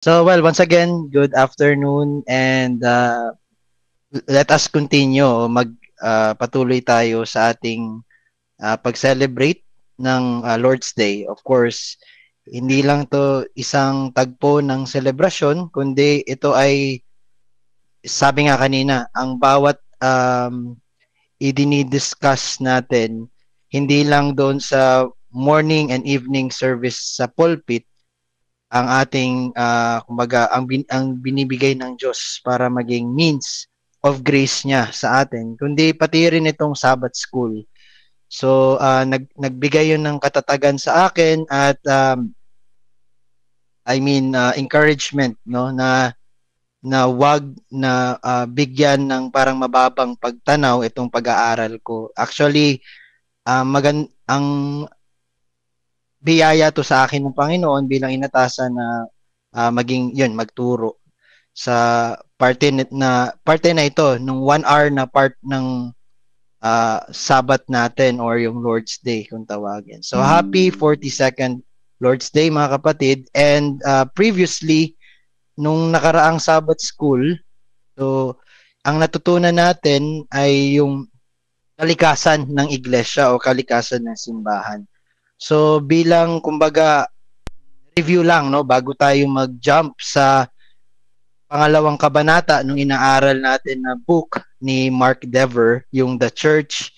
So, well, once again, good afternoon and let us continue patuloy tayo sa ating pag-celebrate ng Lord's Day. Of course, hindi lang 'to isang tagpo ng selebrasyon, kundi ito ay sabi nga kanina, ang bawat idini-discuss natin hindi lang doon sa morning and evening service sa pulpit ang ating kumbaga ang binibigay ng Diyos para maging means of grace niya sa atin, kundi pati rin itong Sabbath school. So nagbigay 'yun ng katatagan sa akin at encouragement, no, na wag na bigyan ng parang mababang pagtanaw itong pag-aaral ko. Actually, ang biyaya to sa akin ng Panginoon bilang inatasan na maging yun, magturo sa parte na ito nung 1 hour na part ng Sabbath natin or yung Lord's Day kung tawagin. So happy 42nd Lord's Day mga kapatid, and previously nung nakaraang Sabbath school, so ang natutunan natin ay yung kalikasan ng iglesia o kalikasan ng simbahan. So bilang kumbaga review lang, no, bago tayo mag-jump sa pangalawang kabanata nung inaaral natin na book ni Mark Dever, yung The Church,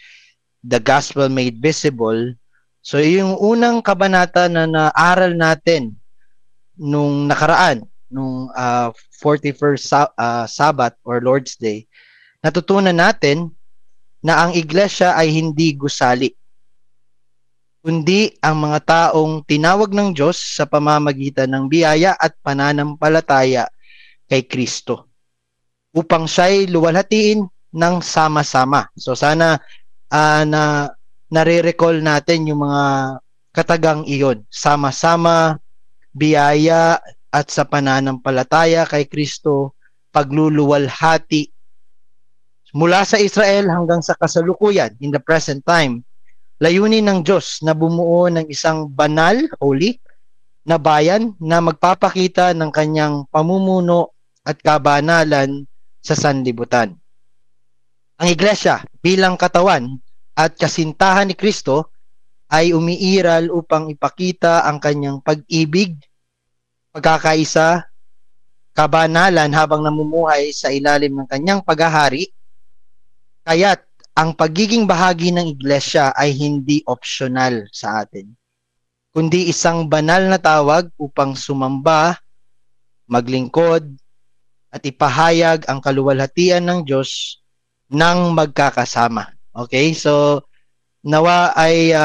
The Gospel Made Visible. So yung unang kabanata na naaral natin nung nakaraan, nung 41st Sabbath or Lord's Day, natutunan natin na ang iglesia ay hindi gusali, kundi ang mga taong tinawag ng Diyos sa pamamagitan ng biyaya at pananampalataya kay Kristo upang siya'y luwalhatiin ng sama-sama. So sana na nare-recall natin yung mga katagang iyon. Sama-sama, biyaya at sa pananampalataya kay Kristo, pagluluwalhati mula sa Israel hanggang sa kasalukuyan in the present time. Layunin ng Diyos na bumuo ng isang banal, holy, na bayan na magpapakita ng kanyang pamumuno at kabanalan sa sanlibutan. Ang iglesia bilang katawan at kasintahan ni Kristo ay umiiral upang ipakita ang kanyang pag-ibig, pagkakaisa, kabanalan habang namumuhay sa ilalim ng kanyang paghahari. Kaya't ang pagiging bahagi ng iglesia ay hindi optional sa atin, kundi isang banal na tawag upang sumamba, maglingkod, at ipahayag ang kaluwalhatian ng Diyos ng magkakasama. Okay? So, nawa ay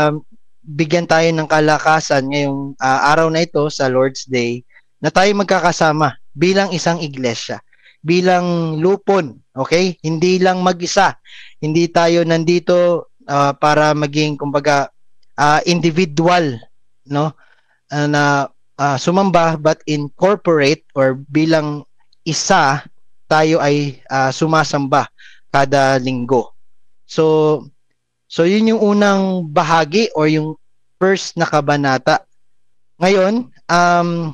bigyan tayo ng kalakasan ngayong araw na ito sa Lord's Day na tayo magkakasama bilang isang iglesia, bilang lupon, okay? Hindi lang mag-isa. Hindi tayo nandito para maging kumbaga individual, no? Na sumamba, but incorporate or bilang isa tayo ay sumasamba kada linggo. So yun yung unang bahagi or yung first na kabanata. Ngayon,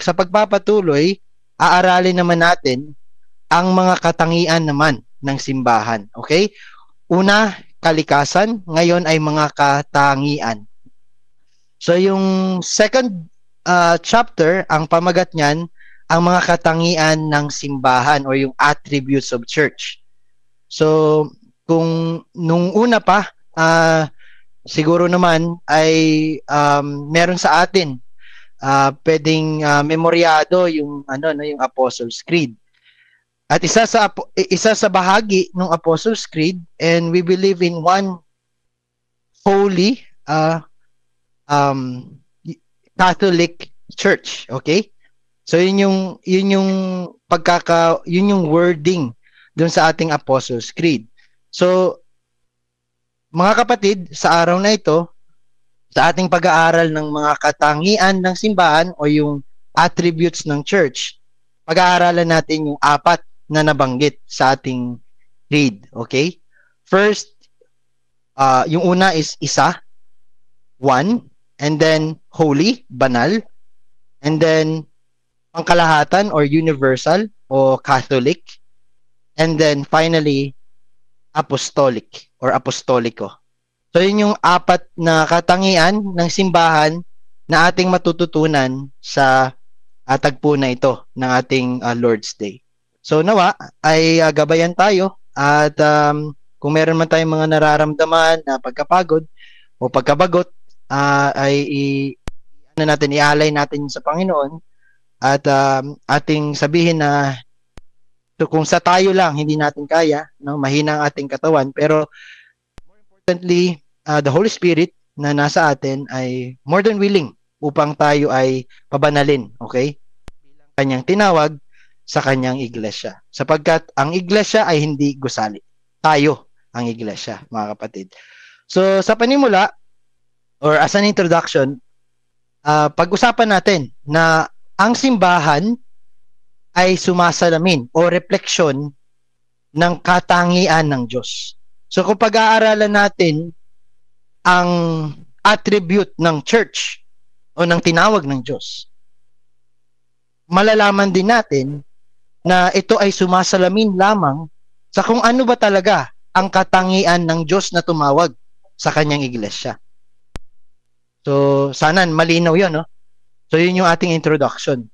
sa pagpapatuloy, aaralin naman natin ang mga katangian naman ng simbahan. Okay? Una, kalikasan. Ngayon ay mga katangian. So yung second chapter, ang pamagat niyan, ang mga katangian ng simbahan or yung attributes of church. So kung nung una pa, siguro naman ay meron sa atin pwedeng memoryado yung yung Apostles' Creed. At isa sa bahagi ng Apostles' Creed, and we believe in one holy Catholic Church, okay? So yun yung wording doon sa ating Apostles' Creed. So mga kapatid, sa araw na ito, sa ating pag-aaral ng mga katangian ng simbahan o yung attributes ng church, pag-aaralan natin yung 4 na nabanggit sa ating creed, okay? First, yung una is isa, one, and then holy, banal, and then pangkalahatan or universal o Catholic, and then finally apostolic or apostoliko. So yun yung apat na katangian ng simbahan na ating matututunan sa tagpo na ito ng ating Lord's Day. So nawa ay gabayan tayo at kung meron man tayong mga nararamdaman na pagkapagod o pagkabagot, ialay natin sa Panginoon at ating sabihin na kung sa tayo lang hindi natin kaya, no, mahina ang ating katawan, pero more importantly, the Holy Spirit na nasa atin ay more than willing upang tayo ay pabanalin, okay? Bilang kanyang tinawag sa kanyang iglesia. Sapagkat ang iglesia ay hindi gusali. Tayo ang iglesia, mga kapatid. So, sa panimula, or as an introduction, pag-usapan natin na ang simbahan ay sumasalamin o refleksyon ng katangian ng Diyos. So kung pag-aaralan natin ang attribute ng church o ng tinawag ng Diyos, malalaman din natin na ito ay sumasalamin lamang sa kung ano ba talaga ang katangian ng Diyos na tumawag sa kanyang iglesia. So sana malinaw yun, no? So yun yung ating introduction.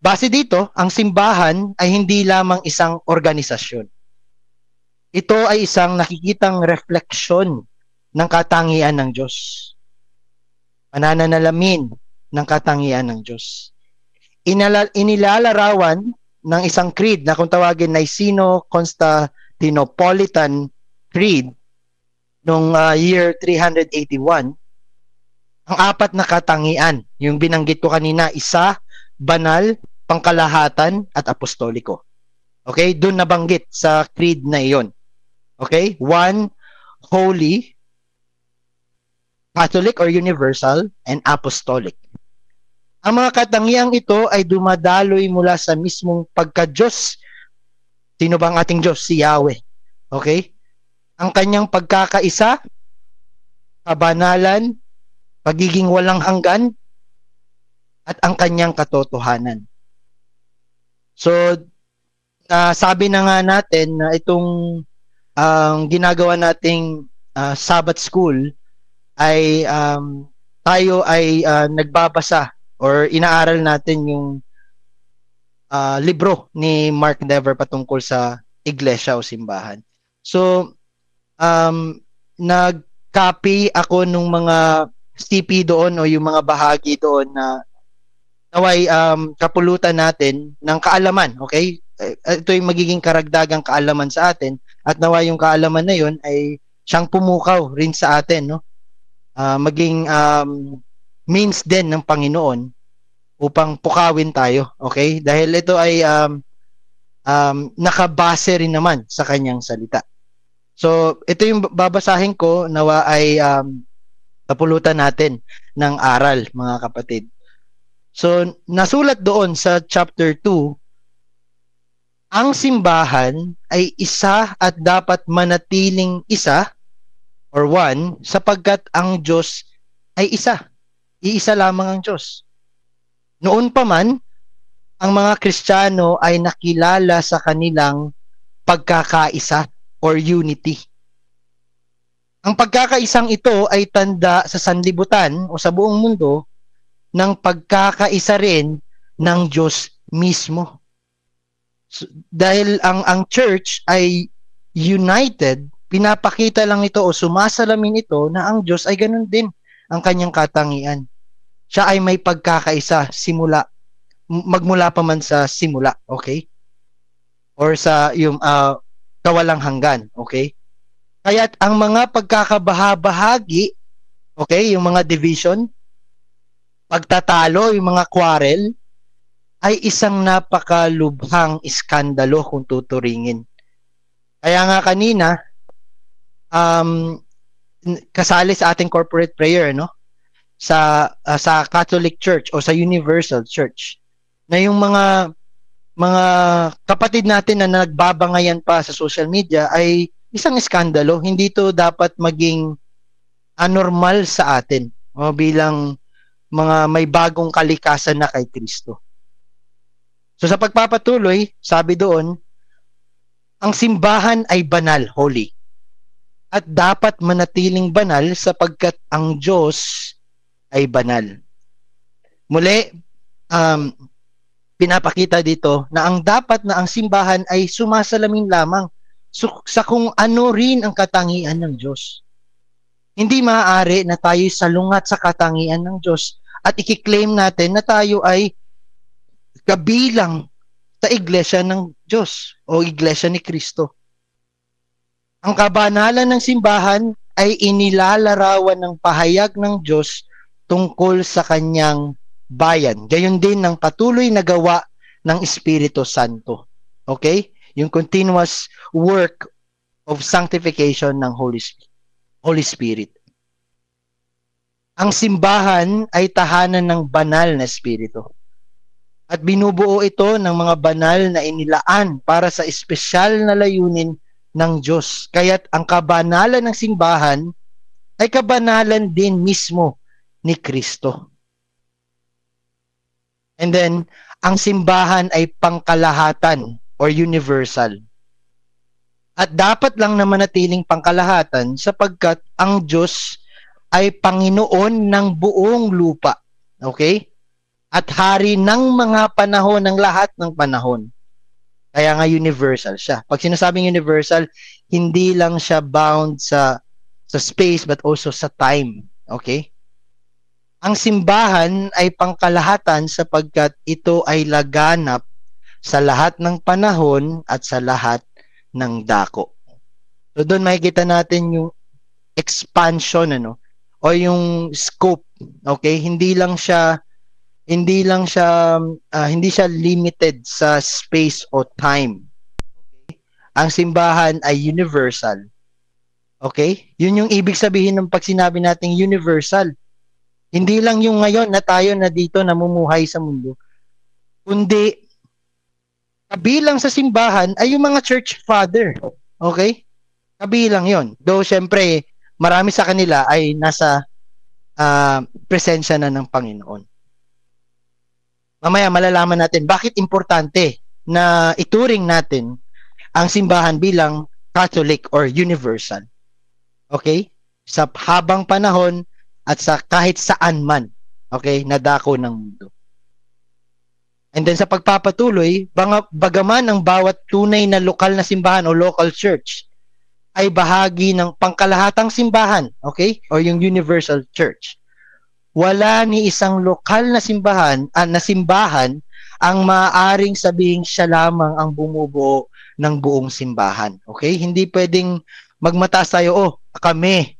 Base dito, ang simbahan ay hindi lamang isang organisasyon. Ito ay isang nakikitang refleksyon ng katangian ng Diyos. Pananalamin ng katangian ng Diyos. Inilalarawan ng isang creed na kung tawagin Niceno-Constantinopolitan Creed noong year 381, ang apat na katangian, yung binanggit ko kanina, isa, banal, pangkalahatan, at apostoliko. Okay? Doon nabanggit sa creed na iyon. Okay? 1, holy, Catholic or universal, and apostolic. Ang mga katangiang ito ay dumadaloy mula sa mismong pagka-Diyos. Sino bang ating Diyos? Si Yahweh. Okay? Ang kanyang pagkakaisa, kabanalan, pagiging walang hanggan, at ang kanyang katotohanan. So, sabi na nga natin na itong ginagawa nating Sabbath School ay tayo ay nagbabasa or inaaral natin yung libro ni Mark Dever patungkol sa iglesia o simbahan. So, nag-copy ako nung mga CP doon o yung mga bahagi doon na naway kapulutan natin ng kaalaman, okay? Ito yung magiging karagdagang kaalaman sa atin at naway yung kaalaman na yun ay siyang pumukaw rin sa atin, no? Maging means din ng Panginoon upang pukawin tayo, okay? Dahil ito ay nakabase rin naman sa kanyang salita. So, ito yung babasahin ko, nawa ay kapulutan natin ng aral, mga kapatid. So, nasulat doon sa chapter 2, ang simbahan ay isa at dapat manatiling isa or one sapagkat ang Diyos ay isa. Iisa lamang ang Diyos. Noon pa man, ang mga Kristiyano ay nakilala sa kanilang pagkakaisa or unity. Ang pagkakaisang ito ay tanda sa sanlibutan o sa buong mundo ng pagkakaisa rin ng Diyos mismo. So, dahil ang church ay united, pinapakita lang ito o sumasalamin ito na ang Diyos ay ganun din ang kanyang katangian. Siya ay may pagkakaisa simula, magmula pa man sa simula, okay? Or sa yung kawalang hanggan, okay? Kaya't ang mga pagkakabahabahagi, okay, yung mga division, pagtatalo, yung mga quarrel, ay isang napakalubhang iskandalo kung tuturingin. Kaya nga kanina, kasali sa ating corporate prayer, no? Sa Catholic Church o sa Universal Church, na yung mga kapatid natin na nagbabangayan pa sa social media ay isang iskandalo. Hindi to dapat maging anormal sa atin o bilang mga may bagong kalikasan na kay Kristo. So sa pagpapatuloy, sabi doon, ang simbahan ay banal, holy. At dapat manatiling banal sapagkat ang Diyos ay banal. Muli, pinapakita dito na ang dapat na ang simbahan ay sumasalamin lamang sa kung ano rin ang katangian ng Diyos. Hindi maaari na tayo salungat sa katangian ng Diyos at ikiklaim natin na tayo ay kabilang sa iglesia ng Diyos o iglesia ni Kristo. Ang kabanalan ng simbahan ay inilalarawan ng pahayag ng Diyos tungkol sa kanyang bayan. Gayon din ng patuloy na gawa ng Espiritu Santo. Okay? Yung continuous work of sanctification ng Holy Spirit. Ang simbahan ay tahanan ng banal na Espiritu. At binubuo ito ng mga banal na inilaan para sa espesyal na layunin ng Diyos. Kaya't ang kabanalan ng simbahan ay kabanalan din mismo ni Kristo. And then, ang simbahan ay pangkalahatan or universal. At dapat lang na manatiling pangkalahatan sapagkat ang Diyos ay Panginoon ng buong lupa. Okay? At hari ng mga panahon, ng lahat ng panahon. Kaya nga universal siya. Pag sinasabing universal, hindi lang siya bound sa space but also sa time. Okay? Ang simbahan ay pangkalahatan sapagkat ito ay laganap sa lahat ng panahon at sa lahat ng dako. So doon makikita natin yung expansion o yung scope. Okay? Hindi siya limited sa space o time. Okay? Ang simbahan ay universal. Okay? Yun yung ibig sabihin ng pag sinabi nating universal. Hindi lang yung ngayon na tayo na dito namumuhay sa mundo. Kundi kabilang sa simbahan ay yung mga church father. Okay? Kabilang yon. Though syempre marami sa kanila ay nasa presensya na ng Panginoon. Mamaya malalaman natin bakit importante na ituring natin ang simbahan bilang Catholic or universal. Okay? Sa habang panahon at sa kahit saan man, okay, na dako ng mundo. And then sa pagpapatuloy, bagaman ang bawat tunay na lokal na simbahan o local church ay bahagi ng pangkalahatang simbahan, okay, or yung universal church. Wala ni isang lokal na simbahan ang maaaring sabihing siya lamang ang bumubuo ng buong simbahan. Okay? Hindi pwedeng magmataas tayo, kami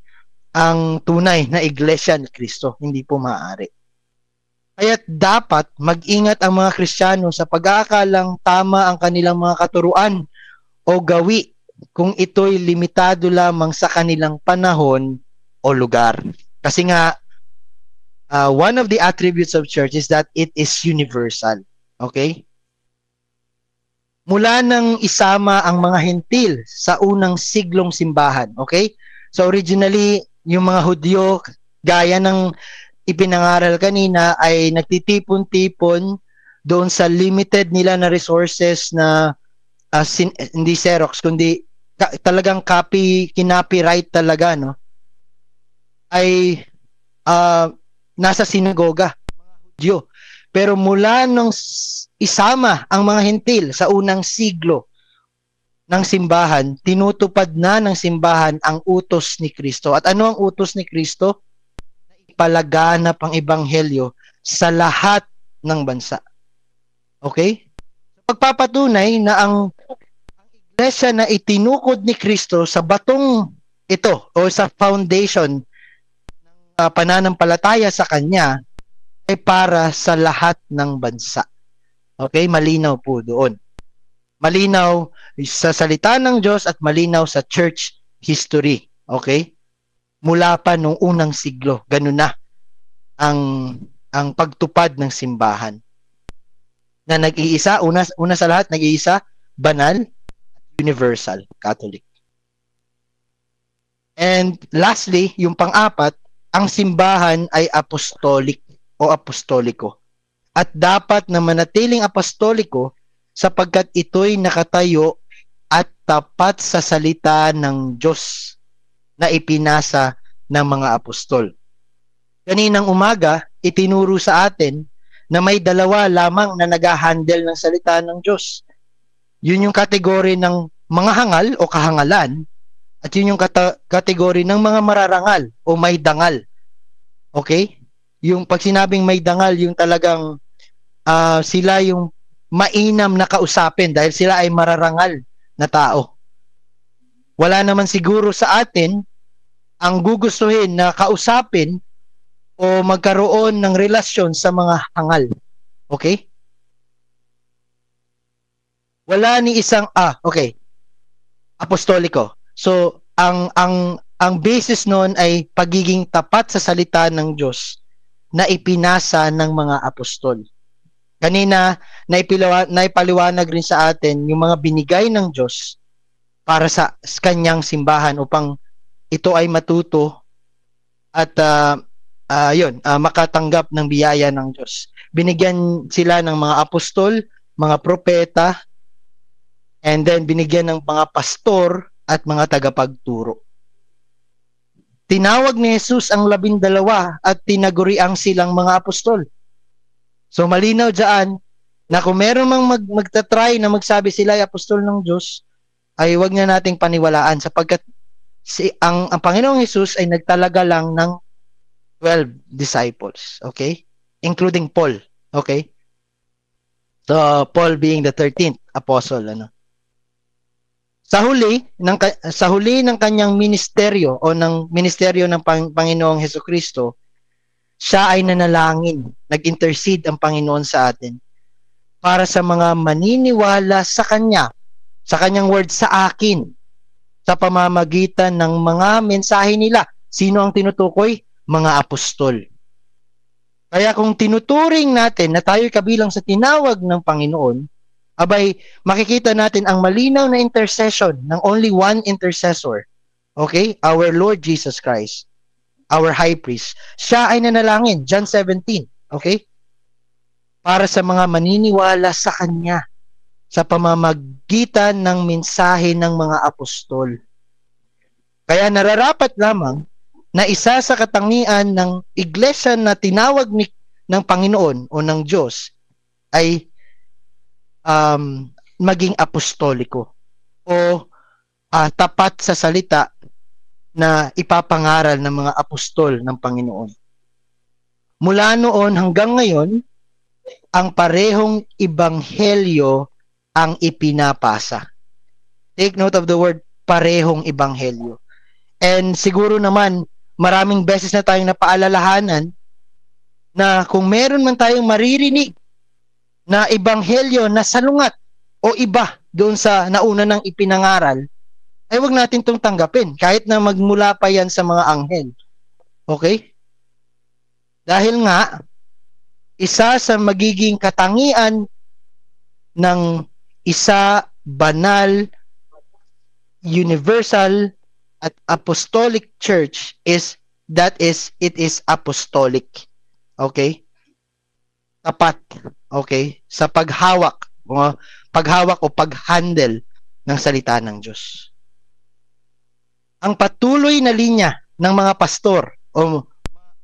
ang tunay na iglesia ni Kristo. Hindi po maaari. Kaya dapat mag-ingat ang mga Kristiyano sa pag-aakalang tama ang kanilang mga katuruan o gawi kung ito'y limitado lamang sa kanilang panahon o lugar. Kasi nga, one of the attributes of church is that it is universal. Okay? Mula nang isama ang mga hentil sa unang siglong simbahan. Okay? So originally, yung mga Hudyo, gaya ng ipinangaral kanina, ay nagtitipon-tipon doon sa limited nila na resources na hindi Xerox, kundi talagang kinopyright talaga, no? Ay nasa sinagoga, mga Hudyo. Pero mula nung isama ang mga hentil sa unang siglo ng simbahan, tinutupad na ng simbahan ang utos ni Kristo. At ano ang utos ni Kristo? Ipalaganap ang ebanghelyo sa lahat ng bansa. Okay? Pagpapatunay na ang iglesia na itinukod ni Kristo sa batong ito o sa foundation ng pananampalataya sa Kanya ay para sa lahat ng bansa. Okay? Malinaw po doon. Malinaw sa salita ng Diyos at malinaw sa church history. Okay? Mula pa nung unang siglo, ganun na ang pagtupad ng simbahan. Na nag-iisa, una sa lahat, nag-iisa, banal, universal, Catholic. And lastly, yung pang-apat, ang simbahan ay apostolic o apostoliko. at dapat na manatiling apostoliko sapagkat ito'y nakatayo at tapat sa salita ng Diyos na ipinasa ng mga apostol. Kaninang umaga, itinuro sa atin na may dalawa lamang na nag-handle ng salita ng Diyos. Yun yung kategory ng mga hangal o kahangalan at yun yung kategory ng mga mararangal o may dangal. Okay? Yung pag sinabing may dangal, yung talagang sila yung mainam na kausapin dahil sila ay mararangal na tao. Wala naman siguro sa atin ang gugustuhin na kausapin o magkaroon ng relasyon sa mga hangal. Okay? Wala ni isang okay. Apostoliko. So ang basis noon ay pagiging tapat sa salita ng Diyos na ipinasa ng mga apostol. Kanina naipaliwanag rin sa atin yung mga binigay ng Diyos para sa kanyang simbahan upang ito ay matuto at makatanggap ng biyaya ng Diyos. Binigyan sila ng mga apostol, mga propeta, and then binigyan ng mga pastor at mga tagapagturo. Tinawag ni Jesus ang 12 at tinaguriang silang mga apostol. So malinaw dyan na kung meron mang magtatry na magsabi sila ay apostol ng Diyos, ay wag na nating paniwalaan sapagkat ang Panginoong Jesus ay nagtalaga lang ng 12 disciples, okay? Including Paul, okay? So Paul being the 13th apostle, Sa huli ng kanyang ministeryo o ng ministeryo ng Panginoong Hesukristo, siya ay nanalangin, nag-intercede ang Panginoon sa atin para sa mga maniniwala sa kanya, sa kanyang word sa akin, sa pamamagitan ng mga mensahe nila. Sino ang tinutukoy? Mga apostol. Kaya kung tinuturing natin na tayo kabilang sa tinawag ng Panginoon, abay, makikita natin ang malinaw na intercession ng only one intercessor. Okay? Our Lord Jesus Christ. Our high priest. Siya ay nanalangin. John 17. Okay? Para sa mga maniniwala sa Kanya sa pamamagitan ng mensahe ng mga apostol. Kaya nararapat lamang na isa sa katangian ng iglesia na tinawag ng Panginoon o ng Diyos ay maging apostoliko o tapat sa salita na ipapangaral ng mga apostol ng Panginoon. Mula noon hanggang ngayon, ang parehong ebanghelyo ang ipinapasa. Take note of the word parehong ebanghelyo. And siguro naman, maraming beses na tayong napaalalahanan na kung meron man tayong maririnig na ebanghelyo na salungat o iba doon sa nauna ng ipinangaral, ay wag natin itong tanggapin kahit na magmula pa yan sa mga anghel. Okay? Dahil nga, isa sa magiging katangian ng isa banal, universal, at apostolic church is it is apostolic. Okay? Tapat. Okay? Sa paghawak o paghandle ng salita ng Diyos. Ang patuloy na linya ng mga pastor o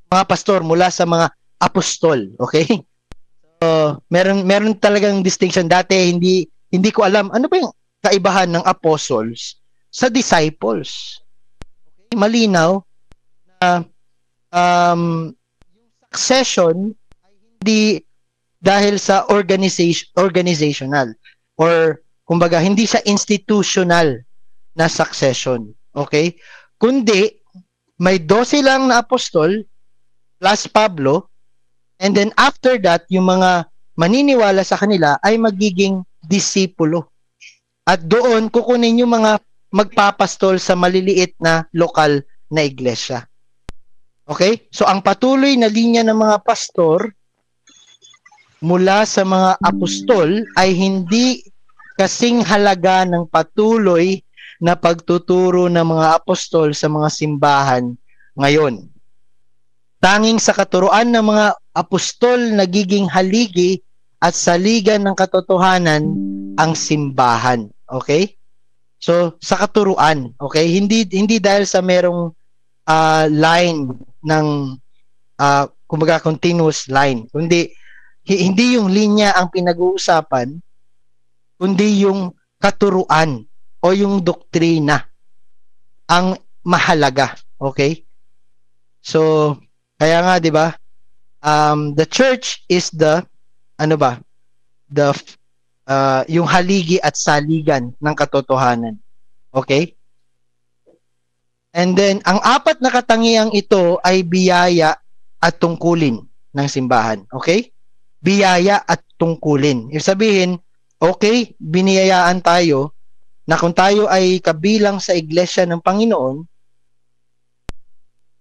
mga pastor mula sa mga apostol, okay? So, meron talagang distinction. Dati hindi ko alam ano ba yung kaibahan ng apostles sa disciples. Okay? Malinaw na yung succession ay hindi dahil sa organizational or kumbaga hindi sa institutional na succession. Okay? Kundi may 12 lang na apostol plus Pablo, and then after that, yung mga maniniwala sa kanila ay magiging disipulo. At doon kukunin yung mga magpapastol sa maliliit na lokal na iglesia. Okay? So ang patuloy na linya ng mga pastor mula sa mga apostol ay hindi kasing halaga ng patuloy na pagtuturo ng mga apostol sa mga simbahan ngayon. Tanging sa katuruan ng mga apostol nagiging haligi at saligan ng katotohanan ang simbahan. Okay? So, sa katuruan, okay? Hindi dahil sa merong line ng kumbaga continuous line. Kundi hindi yung linya ang pinag-uusapan, kundi yung katuruan o yung doktrina ang mahalaga. Okay? So, kaya nga 'di ba? The church is the yung haligi at saligan ng katotohanan. Okay? And then, ang apat na katangiang ito ay biyaya at tungkulin ng simbahan. Okay? Biyaya at tungkulin. Ibig sabihin, okay, biniyayaan tayo na kung tayo ay kabilang sa iglesia ng Panginoon,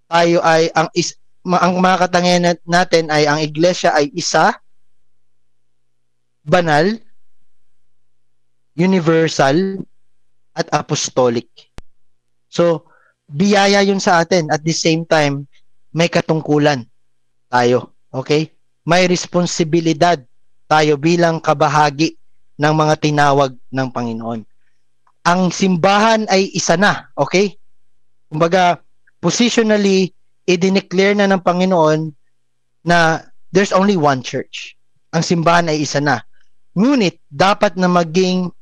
tayo ay ang mga katangian natin ay ang iglesia ay isa, banal, universal, at apostolic. So, biyaya yun sa atin. At the same time, may katungkulan tayo. Okay? May responsibilidad tayo bilang kabahagi ng mga tinawag ng Panginoon. Ang simbahan ay isa na. Okay? Kumbaga, positionally, i-declare na ng Panginoon na there's only one church. Ang simbahan ay isa na. Ngunit, dapat na maging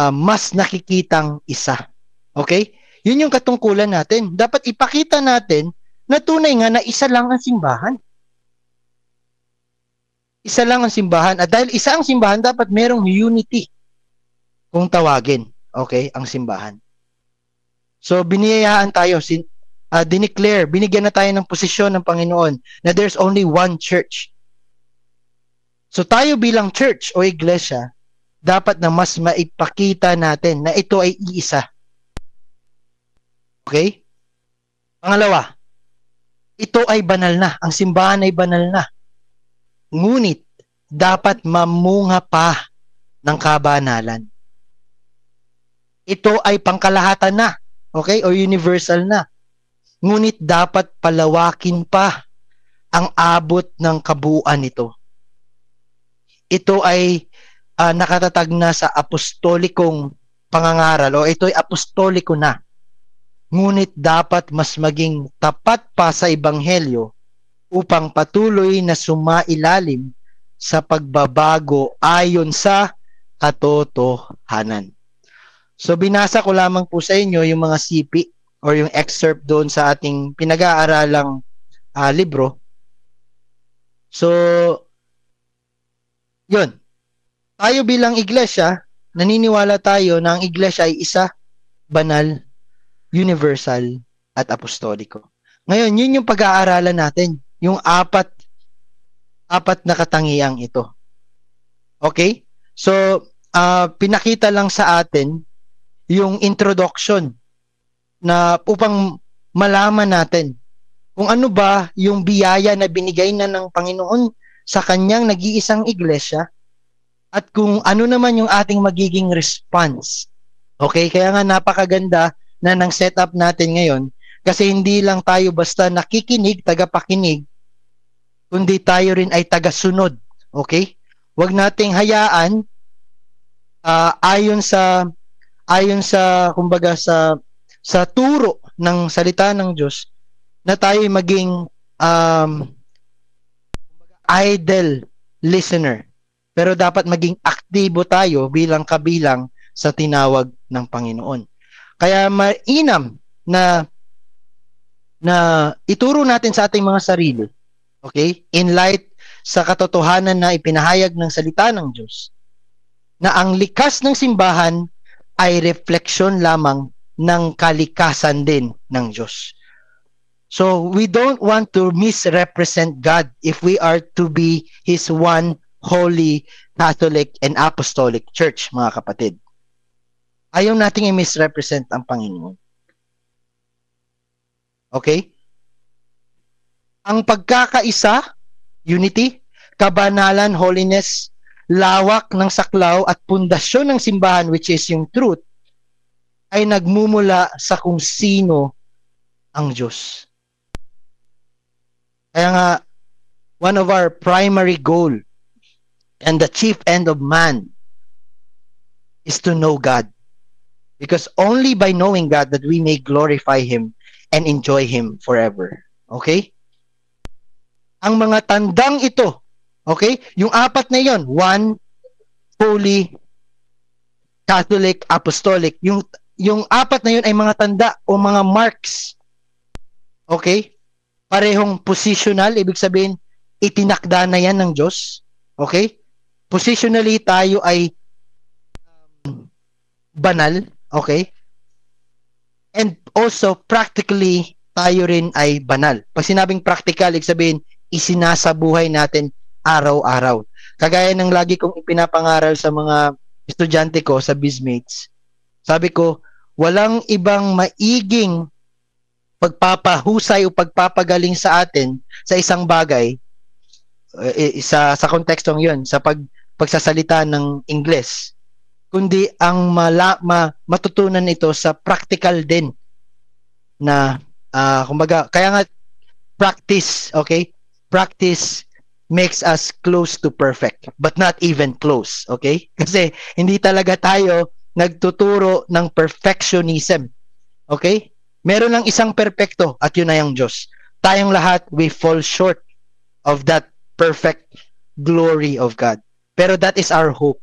mas nakikitang isa. Okay? Yun yung katungkulan natin. Dapat ipakita natin na tunay nga na isa lang ang simbahan. Isa lang ang simbahan. At dahil isa ang simbahan, dapat merong unity kung tawagin. Okay? Ang simbahan. So, biniyayaan tayo. Dineclare, binigyan na tayo ng posisyon ng Panginoon na there's only one church. So, tayo bilang church o iglesia, dapat na mas maipakita natin na ito ay iisa. Okay? Pangalawa, ito ay banal na. Ang simbahan ay banal na. Ngunit, dapat mamunga pa ng kabanalan. Ito ay pangkalahatan na. Okay? O universal na. Ngunit, dapat palawakin pa ang abot ng kabuuan nito. Ito ay nakatatag na sa apostolikong pangangaral o ito ay apostoliko na. Ngunit dapat mas maging tapat pa sa ebanghelyo upang patuloy na sumailalim sa pagbabago ayon sa katotohanan. So binasa ko lamang po sa inyo yung mga sipi or yung excerpt doon sa ating pinag-aaralang libro. So, yun. Tayo bilang iglesia, naniniwala tayo na ang iglesia ay isa, banal, universal, at apostoliko. Ngayon, yun yung pag-aaralan natin. Yung apat na katangiang ito. Okay? So, pinakita lang sa atin yung introduction na upang malaman natin kung ano ba yung biyaya na binigay na ng Panginoon sa kanyang nag-iisang iglesia at kung ano naman yung ating magiging response. Okay? Kaya nga napakaganda na ng setup natin ngayon kasi hindi lang tayo basta nakikinig, tagapakinig, kundi tayo rin ay tagasunod. Okay? Huwag nating hayaan ayon sa kumbaga sa turo ng salita ng Diyos na tayo ay maging idle listener. Pero dapat maging aktibo tayo bilang kabilang sa tinawag ng Panginoon. Kaya mainam na ituro natin sa ating mga sarili, okay? In light sa katotohanan na ipinahayag ng salita ng Diyos, na ang likas ng simbahan ay refleksyon lamang ng kalikasan din ng Diyos. So, we don't want to misrepresent God if we are to be His one holy, Catholic, and Apostolic Church, mga kapatid. Ayaw nating i-misrepresent ang Panginoon. Okay? Ang pagkakaisa, unity, kabanalan, holiness, lawak ng saklaw at pundasyon ng simbahan, which is yung truth, ay nagmumula sa kung sino ang Diyos. Kaya nga, one of our primary goal and the chief end of man is to know God. Because only by knowing God that we may glorify Him and enjoy Him forever. Okay? Ang mga tandang ito, okay? Yung apat na yon, one, holy, Catholic, apostolic. Yung apat na yon ay mga tanda o mga marks. Okay? Parehong positional, ibig sabihin, itinakda na yan ng Diyos. Okay? Positionally, tayo ay banal. Okay? And also, practically, tayo rin ay banal. Pag sinabing practical, ibig sabihin, isinasabuhay natin araw-araw. Kagaya ng lagi kong ipinapangaral sa mga estudyante ko, sa bizmates, sabi ko, walang ibang maiging pagpapahusay o pagpapagaling sa atin sa isang bagay, sa kontekstong yun, sa pagsasalita ng Ingles, kundi ang matutunan ito sa practical din na kumbaga, kaya nga practice, okay? Practice makes us close to perfect, but not even close, okay? Kasi hindi talaga tayo nagtuturo ng perfectionism, okay? Meron lang isang perpekto at yun ay ang Diyos. Tayong lahat, we fall short of that perfect glory of God. Pero that is our hope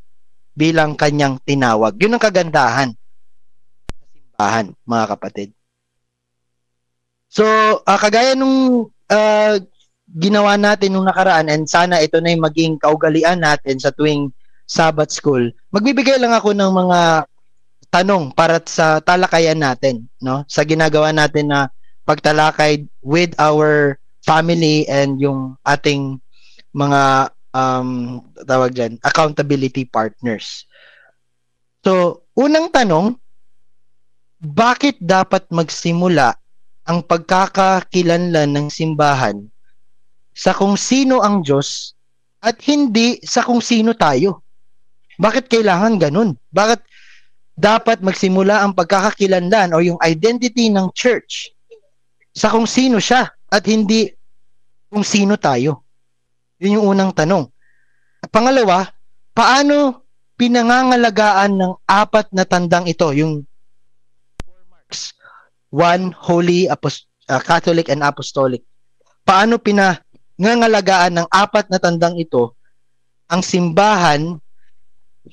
bilang kanyang tinawag. Yun ang kagandahan sa simbahan, mga kapatid. So, kagaya nung ginawa natin nung nakaraan, and sana ito na yung maging kaugalian natin sa tuwing Sabbath School, magbibigay lang ako ng mga tanong para sa talakayan natin, no? Sa ginagawa natin na pagtalakay with our family and yung ating mga tawag dyan, accountability partners. So, unang tanong, bakit dapat magsimula ang pagkakakilanlan ng simbahan sa kung sino ang Diyos at hindi sa kung sino tayo? Bakit kailangan ganun? Bakit dapat magsimula ang pagkakakilanlan o yung identity ng church sa kung sino siya at hindi kung sino tayo? Yun yung unang tanong. At pangalawa, paano pinangangalagaan ng apat na tandang ito, yung four marks, one, holy, Catholic, and apostolic? Paano pinangangalagaan ng apat na tandang ito ang simbahan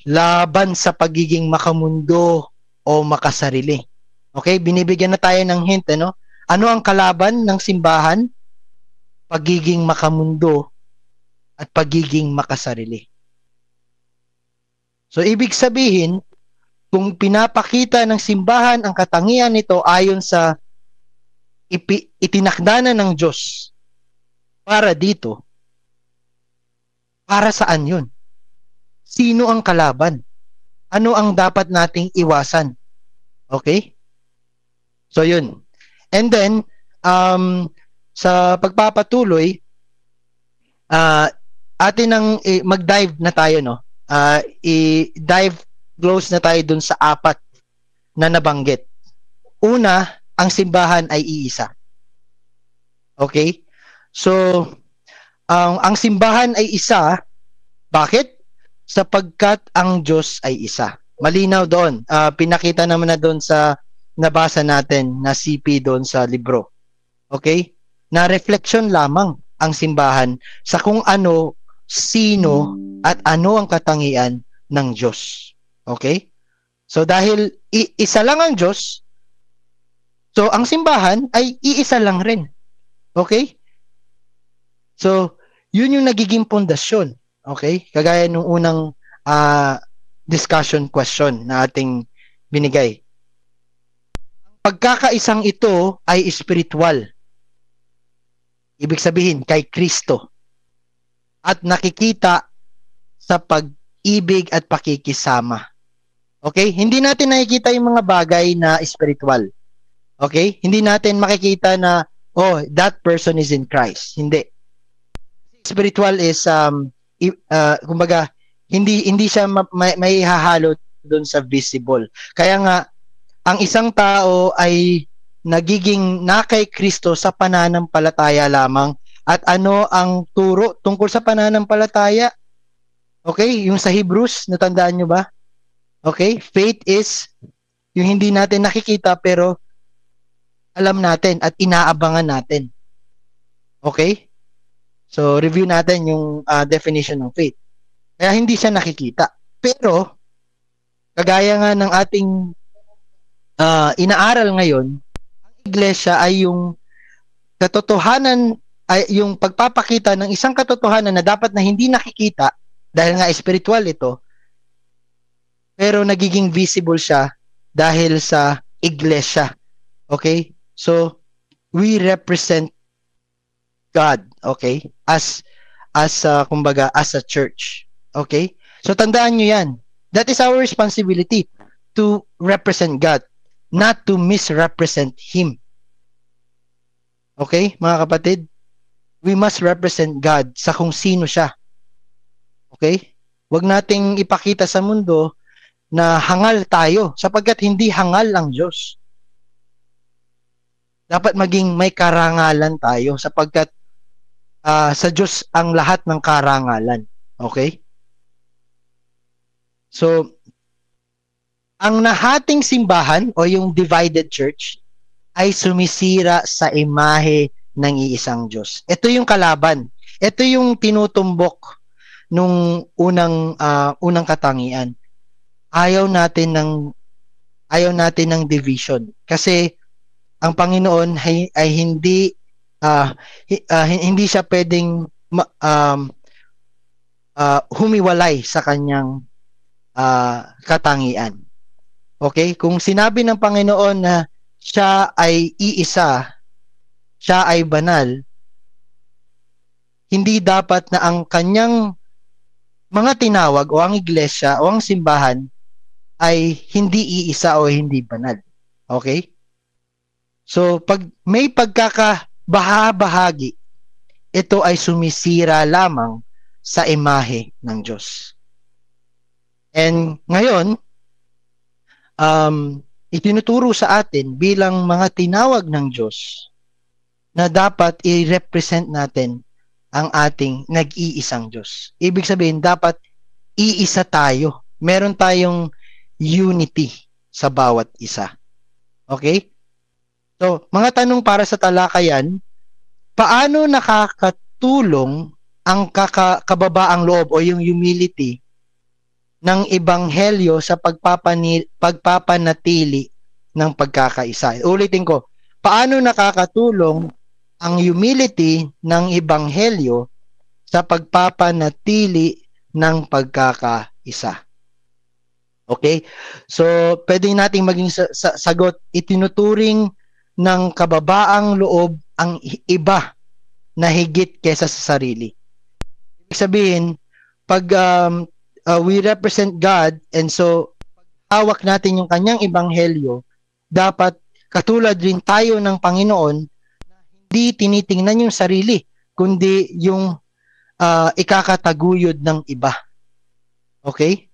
laban sa pagiging makamundo o makasarili? Okay, binibigyan na tayo ng hint, ano? Ano ang kalaban ng simbahan? Pagiging makamundo at pagiging makasarili. So, ibig sabihin, kung pinapakita ng simbahan ang katangian nito ayon sa itinakda na ng Diyos para dito, para saan yun? Sino ang kalaban? Ano ang dapat nating iwasan? Okay? So, yun. And then, sa pagpapatuloy, atin nang mag-dive na tayo, no? I-dive close na tayo dun sa apat na nabanggit. Una, ang simbahan ay iisa. Okay? So, ang simbahan ay isa. Bakit? Sapagkat ang Diyos ay isa. Malinaw doon. Pinakita naman na doon sa nabasa natin na CP doon sa libro. Okay? Na reflection lamang ang simbahan sa kung ano, sino, at ano ang katangian ng Diyos. Okay? So, dahil isa lang ang Diyos, so, ang simbahan ay iisa lang rin. Okay? So, yun yung nagiging pundasyon. Okay? Kagaya nung unang discussion question na ating binigay. Ang pagkakaisang ito ay spiritual. Ibig sabihin, kay Kristo. At nakikita sa pag-ibig at pakikisama. Okay? Hindi natin nakikita yung mga bagay na spiritual. Okay? Hindi natin makikita na, oh, that person is in Christ. Hindi. Spiritual is, kumbaga, hindi siya may hahalo doon sa visible. Kaya nga, ang isang tao ay nagiging na kay Kristo sa pananampalataya lamang At ano ang turo tungkol sa pananampalataya? Okay, yung sa Hebrews, natandaan nyo ba? Okay, faith is yung hindi natin nakikita pero alam natin at inaabangan natin. Okay? So, review natin yung definition ng faith. Kaya hindi siya nakikita. Pero, kagaya nga ng ating inaaral ngayon, ang iglesia ay yung katotohanan, ay yung pagpapakita ng isang katotohanan na dapat na hindi nakikita dahil nga spiritual ito, pero nagiging visible siya dahil sa iglesia. Okay? So, we represent God, okay? As kumbaga, as a church. Okay? So, tandaan nyo yan. That is our responsibility to represent God, not to misrepresent Him. Okay, mga kapatid? We must represent God sa kung sino siya. Okay? Huwag nating ipakita sa mundo na hangal tayo sapagkat hindi hangal ang Diyos. Dapat maging may karangalan tayo sapagkat sa Diyos ang lahat ng karangalan. Okay? So, ang nahating simbahan o yung divided church ay sumisira sa imahe ng iisang Diyos. Ito yung kalaban. Ito yung tinutumbok nung unang katangian. Ayaw natin ng division kasi ang Panginoon ay hindi hindi siya pwedeng humiwalay sa kanyang katangian. Okay? Kung sinabi ng Panginoon na siya ay iisa, siya ay banal, hindi dapat na ang kanyang mga tinawag o ang iglesia o ang simbahan ay hindi iisa o hindi banal. Okay? So, pag may pagkakabahagi, ito ay sumisira lamang sa imahe ng Diyos. And ngayon, itinuturo sa atin bilang mga tinawag ng Diyos na dapat i-represent natin ang ating nag-iisang Diyos. Ibig sabihin, dapat iisa tayo. Meron tayong unity sa bawat isa. Okay? So, mga tanong para sa talakayan, paano nakakatulong ang kababaang loob o yung humility ng ebanghelyo sa pagpapanatili ng pagkakaisa? Ulitin ko, paano nakakatulong ang humility ng ebanghelyo sa pagpapanatili ng pagkakaisa? Okay? So, pwede nating maging sagot, itinuturing ng kababaang loob ang iba na higit kesa sa sarili. Ibig sabihin, pag we represent God, and so hawak natin yung kanyang ebanghelyo, dapat katulad rin tayo ng Panginoon na hindi tinitingnan yung sarili, kundi yung ikakataguyod ng iba. Okay?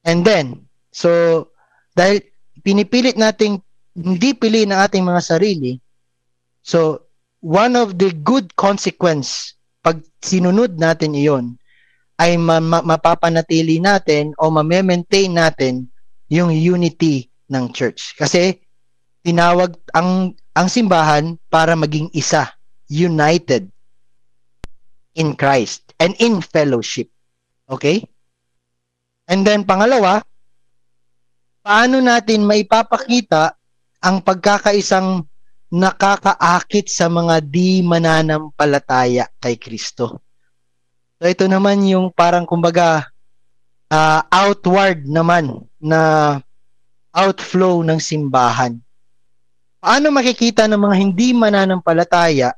And then, so, dahil pinipilit nating hindi piliin ang ating mga sarili, so, one of the good consequence, pag sinunod natin iyon, ay mapapanatili natin o ma-maintain natin yung unity ng church. Kasi tinawag ang simbahan para maging isa, united in Christ and in fellowship. Okay? And then pangalawa, paano natin maipapakita ang pagkakaisang nakakaakit sa mga di mananampalataya kay Kristo? So ito naman yung parang kumbaga outward naman na outflow ng simbahan. Paano makikita ng mga hindi mananampalataya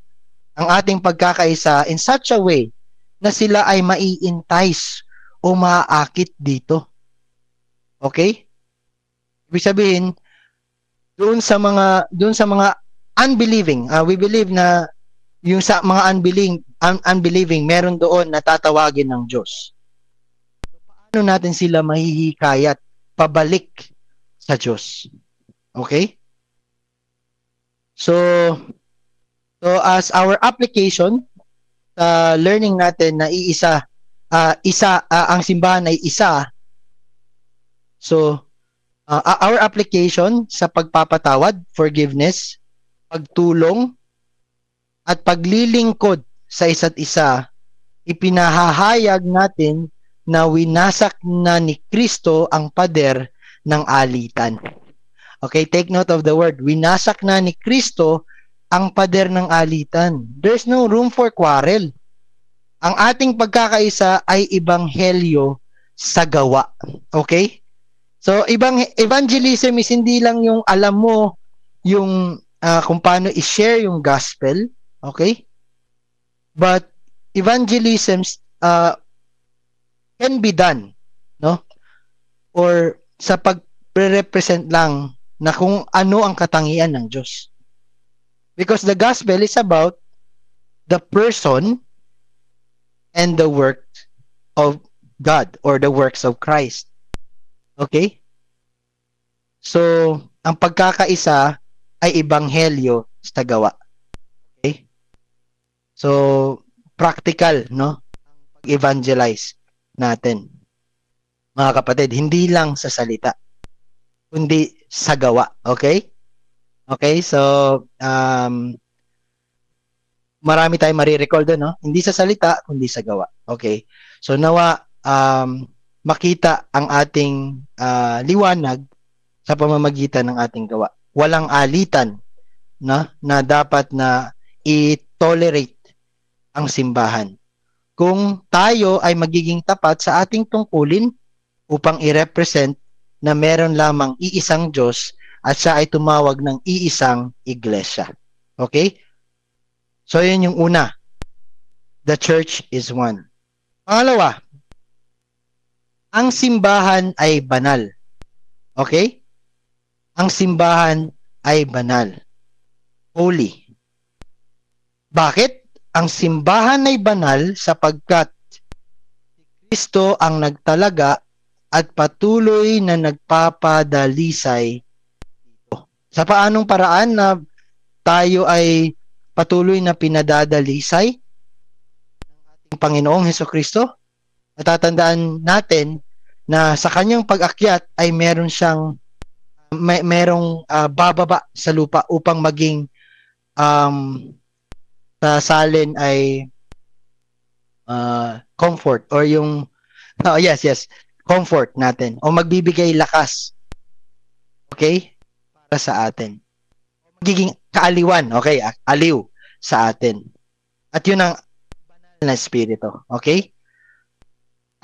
ang ating pagkakaisa in such a way na sila ay mai-entice o maaakit dito? Okay? Ibig sabihin, doon sa mga unbelieving, we believe na yung sa mga unbelieving, meron doon na tatawagin ng Diyos. So, paano natin sila mahihikayat pabalik sa Diyos? Okay? So, So as our application sa learning natin na ang simbahan ay isa. So our application sa pagpapatawad, forgiveness, pagtulong at paglilingkod sa isa't isa, ipinahahayag natin na winasak na ni Kristo ang pader ng alitan. Okay, take note of the word. Winasak na ni Kristo ang pader ng alitan. There's no room for quarrel. Ang ating pagkakaisa ay ebanghelyo sa gawa. Okay? So, evangelism is hindi lang yung alam mo yung kung paano i-share yung gospel. Okay? But evangelism can be done, no? Or sa pag-represent lang na kung ano ang katangian ng Diyos. Because the gospel is about the person and the work of God or the works of Christ. Okay? So, ang pagkakaisa ay ebanghelyo sa gawa. Okay? So, practical, no? Pag-evangelize natin. Mga kapatid, hindi lang sa salita, kundi sa gawa. Okay? Okay, so marami tayong marirecall doon, no? Hindi sa salita, kundi sa gawa. Okay. So nawa makita ang ating liwanag sa pamamagitan ng ating gawa. Walang alitan na dapat na i-tolerate ang simbahan. Kung tayo ay magiging tapat sa ating tungkulin upang i-represent na meron lamang iisang Diyos at siya ay tumawag ng iisang iglesia. Okay? So, yun yung una. The church is one. Pangalawa, ang simbahan ay banal. Okay? Ang simbahan ay banal. Holy. Bakit? Ang simbahan ay banal sapagkat Kristo ang nagtalaga at patuloy na nagpapadalisay. Sa paanong paraan na tayo ay patuloy na pinadadalisay ng ating Panginoong Hesukristo? Natatandaan natin na sa kanyang pag-akyat ay meron siyang merong bababa sa lupa upang maging sa salin ay comfort or yung yes, comfort natin o magbibigay lakas. Okay? Para sa atin. Magiging kaaliwan, okay? Aliw sa atin. At yun ang banal na espiritu, okay?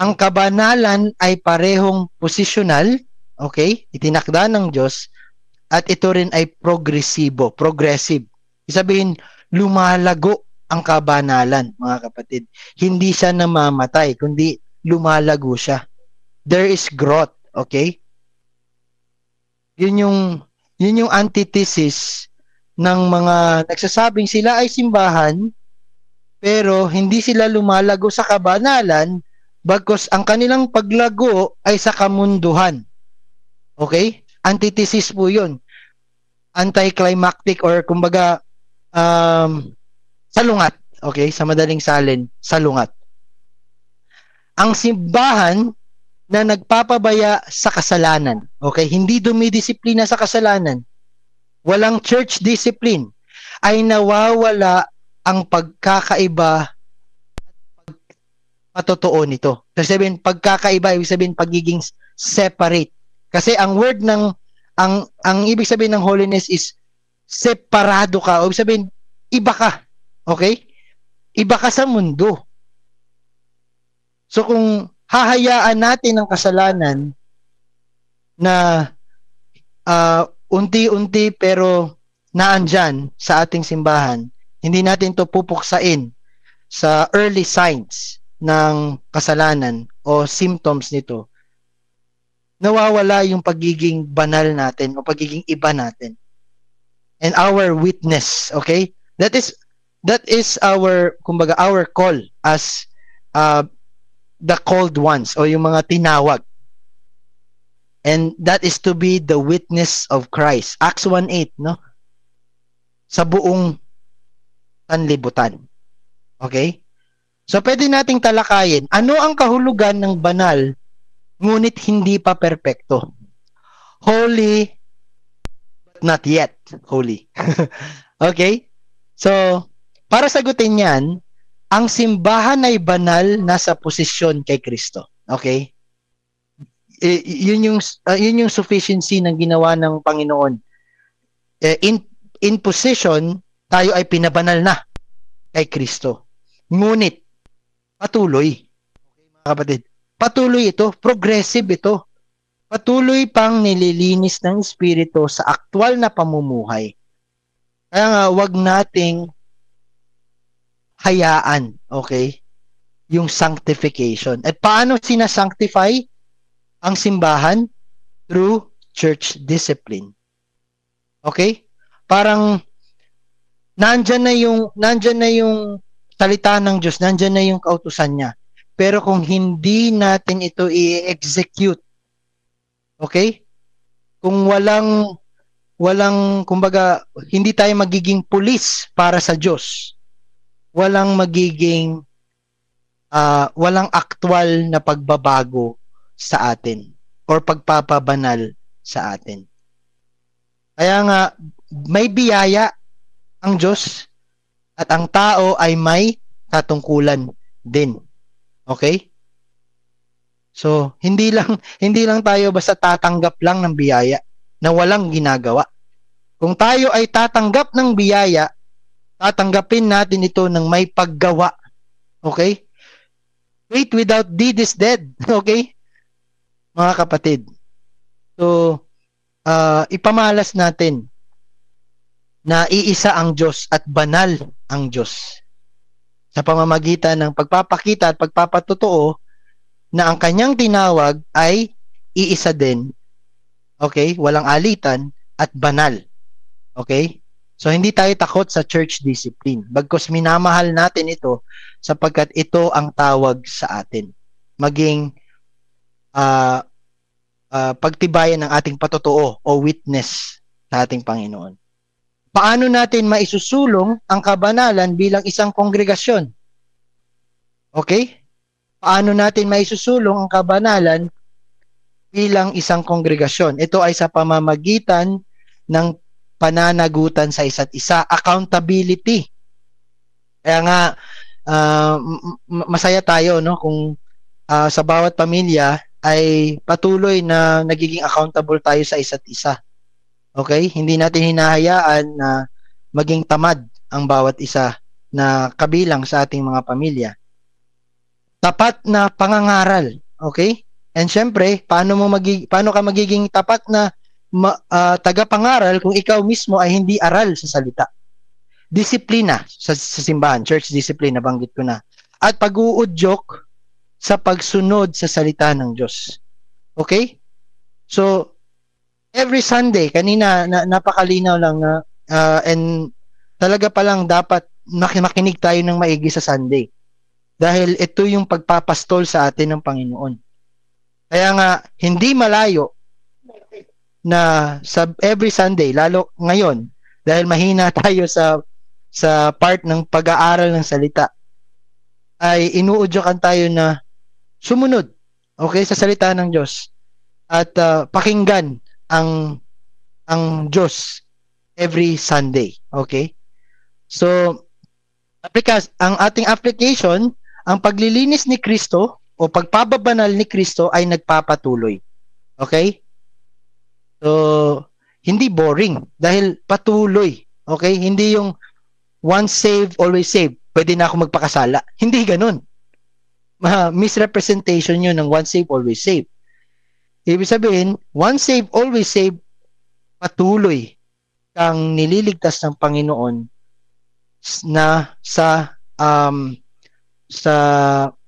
Ang kabanalan ay parehong posisyonal, okay? Itinakda ng Diyos at ito rin ay progressive. Isabihin, lumalago ang kabanalan, mga kapatid. Hindi siya namamatay, kundi lumalago siya. There is growth, okay? Yun yung antithesis ng mga nagsasabing sila ay simbahan pero hindi sila lumalago sa kabanalan bagkus ang kanilang paglago ay sa kamunduhan. Okay? Antithesis po yun. Anticlimactic or kumbaga salungat. Okay? Sa madaling salin, salungat. Ang simbahan na nagpapabaya sa kasalanan. Okay? Hindi dumidisiplina sa kasalanan. Walang church discipline. Ay nawawala ang pagkakaiba at patotoo nito. Kasi sabihin, pagkakaiba, ibig sabihin pagiging separate. Kasi ang word ng, ang ibig sabihin ng holiness is separado ka. O ibig sabihin, iba ka. Okay? Iba ka sa mundo. So kung hahayaan natin ang kasalanan na unti-unti pero naandyan sa ating simbahan, hindi natin to pupuksain sa early signs ng kasalanan o symptoms nito, nawawala yung pagiging banal natin o pagiging iba natin. And our witness, okay? That is our, kumbaga, our call as the called ones o yung mga tinawag. And that is to be the witness of Christ. Acts 1:8, no? Sa buong sanlibutan. Okay? So pwede nating talakayin, ano ang kahulugan ng banal ngunit hindi pa perpekto? Holy but not yet holy. Okay? So, para sagutin yan, ang simbahan ay banal nasa posisyon kay Kristo. Okay? Yun yung sufficiency ng ginawa ng Panginoon. In position, tayo ay pinabanal na kay Kristo. Ngunit, patuloy. Mga kapatid, patuloy ito, progressive ito. Patuloy pang nililinis ng Espiritu sa aktwal na pamumuhay. Kaya nga, wag nating hayaan, okay, yung sanctification. At paano sinasanctify ang simbahan? Through church discipline. Okay? Parang nandyan na yung salita ng Diyos, nandyan na yung kautusan niya. Pero kung hindi natin ito i-execute, okay? Kung walang kumbaga, hindi tayo magiging pulis para sa Diyos. Walang magiging walang aktwal na pagbabago sa atin or pagpapabanal sa atin. Kaya nga, may biyaya ang Diyos at ang tao ay may katungkulan din. Okay? So, hindi lang tayo basta tatanggap lang ng biyaya na walang ginagawa. Kung tayo ay tatanggap ng biyaya, tatanggapin natin ito ng may paggawa. Okay? Faith without deed is dead. Okay? Mga kapatid. So, ipamalas natin na iisa ang Diyos at banal ang Diyos sa pamamagitan ng pagpapakita at pagpapatotoo na ang kanyang tinawag ay iisa din. Okay? Walang alitan at banal. Okay? So, hindi tayo takot sa church discipline. Bagkus minamahal natin ito sapagkat ito ang tawag sa atin. Maging pagtibayan ng ating patotoo o witness sa ating Panginoon. Paano natin maisusulong ang kabanalan bilang isang kongregasyon? Okay? Paano natin maisusulong ang kabanalan bilang isang kongregasyon? Ito ay sa pamamagitan ng pananagutan sa isa't isa, accountability. Kaya nga masaya tayo no kung sa bawat pamilya ay patuloy na nagiging accountable tayo sa isa't isa. Okay? Hindi natin hinahayaan na maging tamad ang bawat isa na kabilang sa ating mga pamilya. Tapat na pangangaral. Okay? And syempre, paano ka magiging tapat na tagapangaral kung ikaw mismo ay hindi aral sa salita? Disiplina sa simbahan, church discipline, nabanggit ko na. At pag-uudyok sa pagsunod sa salita ng Diyos. Okay? So, every Sunday, kanina napakalinaw lang na and talaga palang dapat makinig tayo ng maigi sa Sunday. Dahil ito yung pagpapastol sa atin ng Panginoon. Kaya nga, hindi malayo na sa every Sunday, lalo ngayon, dahil mahina tayo sa part ng pag-aaral ng salita, ay inuudyokan tayo na sumunod, okay, sa salita ng Diyos at pakinggan ang Diyos every Sunday, okay? So, ang ating application, ang paglilinis ni Kristo o pagpapabanal ni Kristo ay nagpapatuloy. Okay? So, hindi boring dahil patuloy. Okay? Hindi yung once saved, always saved. Pwede na ako magpakasala. Hindi ganun. Misrepresentation yun ng once saved, always saved. Ibig sabihin, once saved, always saved, patuloy kang nililigtas ng Panginoon na sa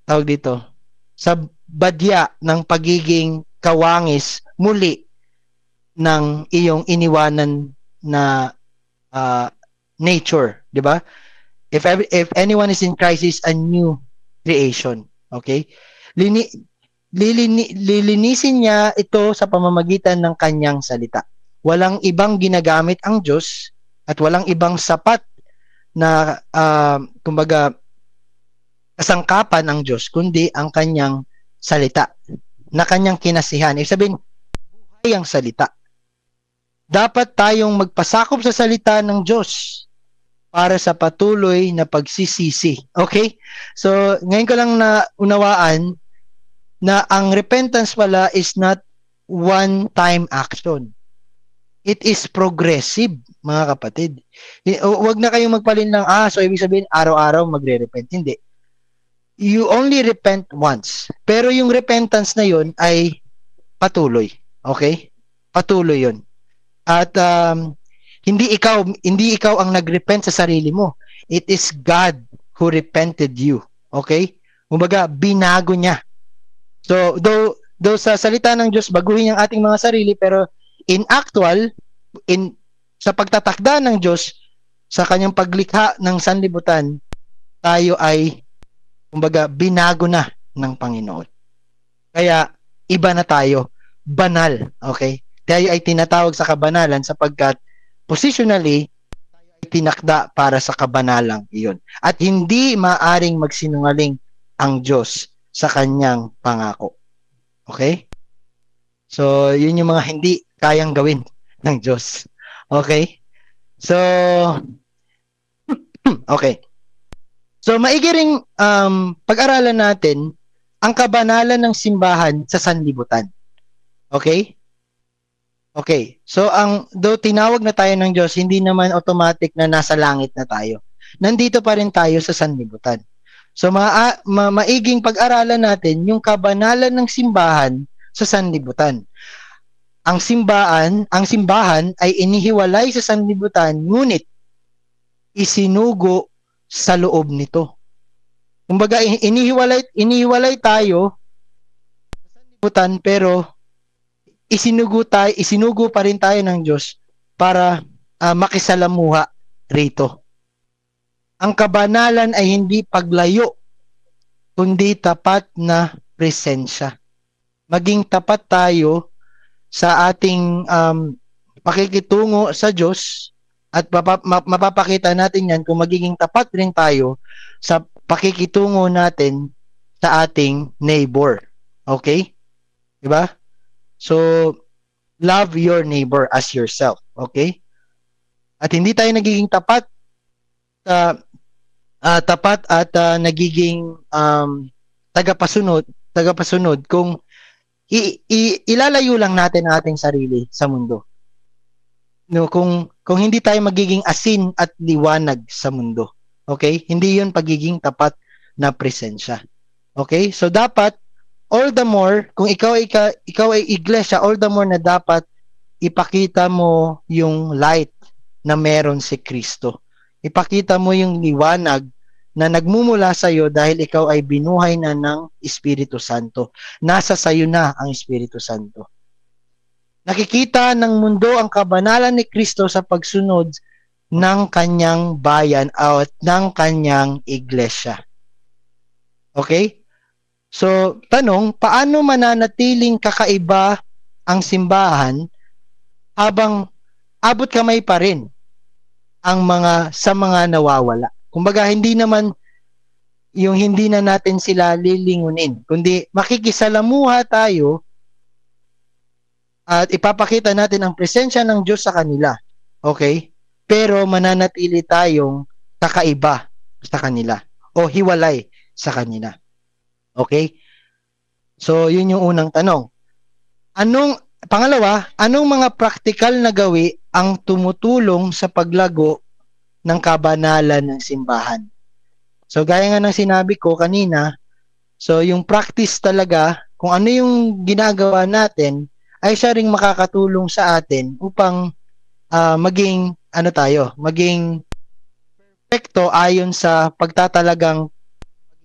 tawag dito, sa badya ng pagiging kawangis muli ng iyong iniwanan na nature, di ba? If anyone is in Christ, is a new creation. Okay? Lilinisin niya ito sa pamamagitan ng kanyang salita. Walang ibang ginagamit ang Diyos at walang ibang sapat na kumbaga kasangkapan ng Diyos, kundi ang kanyang salita na kanyang kinasihan. Ibig sabihin, buhay ang salita. Dapat tayong magpasakop sa salita ng Diyos para sa patuloy na pagsisisi. Okay? So, ngayon ko lang na unawaan na ang repentance pala is not one-time action. It is progressive, mga kapatid. Huwag na kayong magpalin ng, so ibig sabihin, araw-araw magre-repent. Hindi. You only repent once. Pero yung repentance na yun ay patuloy. Okay? Patuloy yun. At hindi ikaw ang nagrepent sa sarili mo. It is God who repented you. Okay? Kumbaga, binago niya. So, though sa salita ng Diyos, baguhin ang ating mga sarili, pero in actual, sa pagtatakda ng Diyos, sa kanyang paglikha ng sanlibutan, tayo ay, kumbaga, binago na ng Panginoon. Kaya, iba na tayo. Banal. Okay? Tayo ay tinatawag sa kabanalan sapagkat positionally, tayo ay tinakda para sa kabanalang iyon. At hindi maaring magsinungaling ang Diyos sa kanyang pangako. Okay? So, yun yung mga hindi kayang gawin ng Diyos. Okay? So, okay. So, maigi ring pag-aralan natin ang kabanalan ng simbahan sa sanlibutan. Okay? Okay. So, though tinawag na tayo ng Diyos, hindi naman automatic na nasa langit na tayo. Nandito pa rin tayo sa sanlibutan. So, maiging pag-aralan natin yung kabanalan ng simbahan sa sanlibutan. Ang simbahan ay inihiwalay sa sanlibutan, ngunit isinugo sa loob nito. Kumbaga, inihiwalay tayo sa sanlibutan, pero isinugo pa rin tayo ng Diyos para makisalamuha rito. Ang kabanalan ay hindi paglayo, kundi tapat na presensya. Maging tapat tayo sa ating pakikitungo sa Diyos at mapapakita natin yan kung magiging tapat rin tayo sa pakikitungo natin sa ating neighbor. Okay? Diba? So, love your neighbor as yourself. Okay? At hindi tayo nagiging tapat at nagiging tagapasunod kung ilalayo lang natin ang ating sarili sa mundo. No, kung hindi tayo magiging asin at liwanag sa mundo. Okay? Hindi 'yun pagiging tapat na presensya. Okay? So dapat all the more kung ikaw ay iglesia, all the more na dapat ipakita mo yung light na meron si Kristo. Ipakita mo yung liwanag na nagmumula sa iyo dahil ikaw ay binuhay na ng Espiritu Santo. Nasa sayo na ang Espiritu Santo. Nakikita ng mundo ang kabanalan ni Kristo sa pagsunod ng kanyang bayan at ng kanyang iglesia. Okay? So, tanong, paano mananatiling kakaiba ang simbahan habang abot kamay pa rin sa mga nawawala? Kumbaga, hindi naman yung hindi na natin sila lilingunin, kundi makikisalamuha tayo at ipapakita natin ang presensya ng Diyos sa kanila. Okay? Pero mananatili tayong kakaiba sa kanila o hiwalay sa kanila. Okay? So, yun yung unang tanong. Pangalawa, anong mga praktikal na gawi ang tumutulong sa paglago ng kabanalan ng simbahan? So, gaya nga ng sinabi ko kanina, so yung practice talaga, kung ano yung ginagawa natin, ay siya ring makakatulong sa atin upang maging perfecto ayon sa pagtatalagang